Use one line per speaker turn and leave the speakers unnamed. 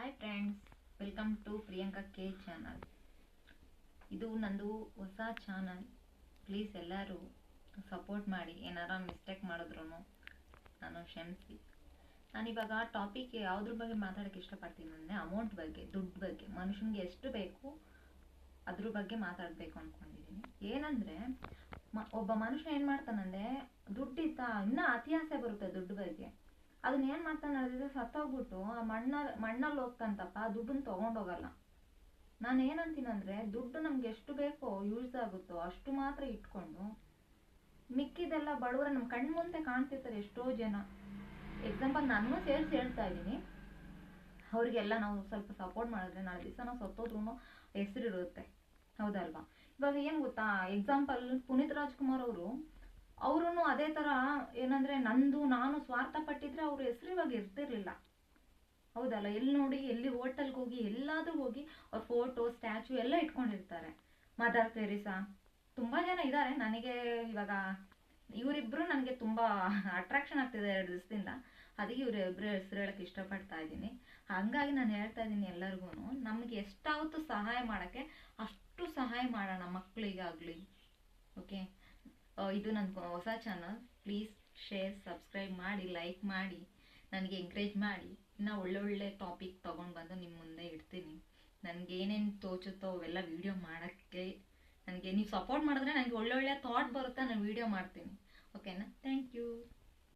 Hi friends, welcome to Priyanka K channel. ಇದು ನಂದು ಹೊಸ ಚಾನಲ್. ಪ್ಲೀಸ್ ಎಲ್ಲರೂ ಸಪೋರ್ಟ್ ಮಾಡಿ. ಏನಾರ ಮಿಸ್ಟೇಕ್ ಮಾಡಿದ್ರು ನಾನು ಕ್ಷಮಿಸಿ. ನಾನಿವಾಗ ಟಾಪಿಕ್ ಯಾವುದ್ರ ಬಗ್ಗೆ ಮಾತಾಡೋಕ್ಕೆ ಇಷ್ಟಪಡ್ತೀನಿ ಅಂದರೆ ಅಮೌಂಟ್ ಬಗ್ಗೆ, ದುಡ್ಡು ಬಗ್ಗೆ. ಮನುಷ್ಯನಿಗೆ ಎಷ್ಟು ಬೇಕು ಅದ್ರ ಬಗ್ಗೆ ಮಾತಾಡಬೇಕು ಅಂದ್ಕೊಂಡಿದ್ದೀನಿ. ಏನಂದರೆ ಒಬ್ಬ ಮನುಷ್ಯ ಏನು ಮಾಡ್ತಾನಂದರೆ ದುಡ್ಡಿದ್ದ ಇನ್ನೂ ಅತಿ ಆಸೆ ಬರುತ್ತೆ ದುಡ್ಡು ಬಗ್ಗೆ. ಅದನ್ನ ಏನು ಮಾಡ್ತಾನೆ ಹೇಳಿದ್ರೆ ಸತ್ತೋಗ್ಬಿಟ್ಟು ಆ ಮಣ್ಣಲ್ಲಿ ಹೋಗ್ತಂತಪ್ಪ, ದುಡ್ಡನ್ನ ತೊಗೊಂಡೋಗಲ್ಲ. ನಾನು ಏನಂತೀನಂದರೆ ದುಡ್ಡು ನಮ್ಗೆ ಎಷ್ಟು ಬೇಕೋ ಯೂಸ್ ಆಗುತ್ತೋ ಅಷ್ಟು ಮಾತ್ರ ಇಟ್ಕೊಂಡು ಮಿಕ್ಕಿದೆಲ್ಲ ಬಡವರ ನಮ್ಮ ಕಣ್ಣು ಮುಂದೆ ಕಾಣ್ತಿರ್ತಾರೆ ಎಷ್ಟೋ ಜನ. ಎಕ್ಸಾಂಪಲ್ ನಾನು ಸೇರಿಸಿ ಹೇಳ್ತಾ ಇದ್ದೀನಿ. ಅವರಿಗೆಲ್ಲ ನಾವು ಸ್ವಲ್ಪ ಸಪೋರ್ಟ್ ಮಾಡಿದ್ರೆ ನಾಳೆ ದಿವಸ ನಾವು ಸತ್ತೋದ್ರೂ ಹೆಸರಿರುತ್ತೆ, ಹೌದಲ್ವಾ? ಇವಾಗ ಏನು ಗೊತ್ತಾ, ಎಕ್ಸಾಂಪಲ್ ಪುನೀತ್ ರಾಜ್ಕುಮಾರ್ ಅವರು ಅದೇ ಥರ ಏನಂದರೆ ನಾನು ಸ್ವಾರ್ಥ ಪಟ್ಟಿದ್ರೆ ಅವ್ರ ಹೆಸರು ಇವಾಗ ಇರ್ತಿರ್ಲಿಲ್ಲ, ಹೌದಲ್ಲ? ಎಲ್ಲಿ ನೋಡಿ, ಎಲ್ಲಿ ಹೋಟೆಲ್ಗೆ ಹೋಗಿ ಎಲ್ಲಾದ್ರೂ ಹೋಗಿ ಅವ್ರ ಫೋಟೋ ಸ್ಟ್ಯಾಚು ಎಲ್ಲ ಇಟ್ಕೊಂಡಿರ್ತಾರೆ. ಮದರ್ ತೆರೇಸಾ, ತುಂಬ ಜನ ಇದ್ದಾರೆ. ನನಗೆ ಇವಾಗ ಇವರಿಬ್ಬರು ನನಗೆ ತುಂಬ ಅಟ್ರಾಕ್ಷನ್ ಆಗ್ತಿದೆ 2 ದಿವಸದಿಂದ. ಅದಕ್ಕೆ ಇವರಿಬ್ಬರು ಹೆಸರು ಹೇಳಕ್ಕೆ ಇಷ್ಟಪಡ್ತಾ ಇದ್ದೀನಿ. ಹಾಗಾಗಿ ನಾನು ಹೇಳ್ತಾ ಇದ್ದೀನಿ ಎಲ್ಲರಿಗೂ, ನಮಗೆ ಎಷ್ಟಾಗುತ್ತೋ ಸಹಾಯ ಮಾಡೋಕ್ಕೆ ಅಷ್ಟು ಸಹಾಯ ಮಾಡೋಣ, ಮಕ್ಕಳಿಗಾಗಲಿ. ಓಕೆ, ಇದು ನನ್ನ ಹೊಸ ಚಾನಲ್. ಪ್ಲೀಸ್ ಶೇರ್, ಸಬ್ಸ್ಕ್ರೈಬ್ ಮಾಡಿ, ಲೈಕ್ ಮಾಡಿ, ನನಗೆ ಎಂಕರೇಜ್ ಮಾಡಿ. ಇನ್ನು ಒಳ್ಳೊಳ್ಳೆ ಟಾಪಿಕ್ ತೊಗೊಂಡು ಬಂದು ನಿಮ್ಮ ಮುಂದೆ ಇಡ್ತೀನಿ. ನನಗೆ ಏನೇನು ತೋಚುತ್ತೋ ಅವೆಲ್ಲ ವೀಡಿಯೋ ಮಾಡೋಕ್ಕೆ ನನಗೆ ನೀವು ಸಪೋರ್ಟ್ ಮಾಡಿದ್ರೆ ನನಗೆ ಒಳ್ಳೊಳ್ಳೆ ಥಾಟ್ ಬರುತ್ತೆ, ನಾನು ವೀಡಿಯೋ ಮಾಡ್ತೀನಿ. ಓಕೆನಾ? Thank you.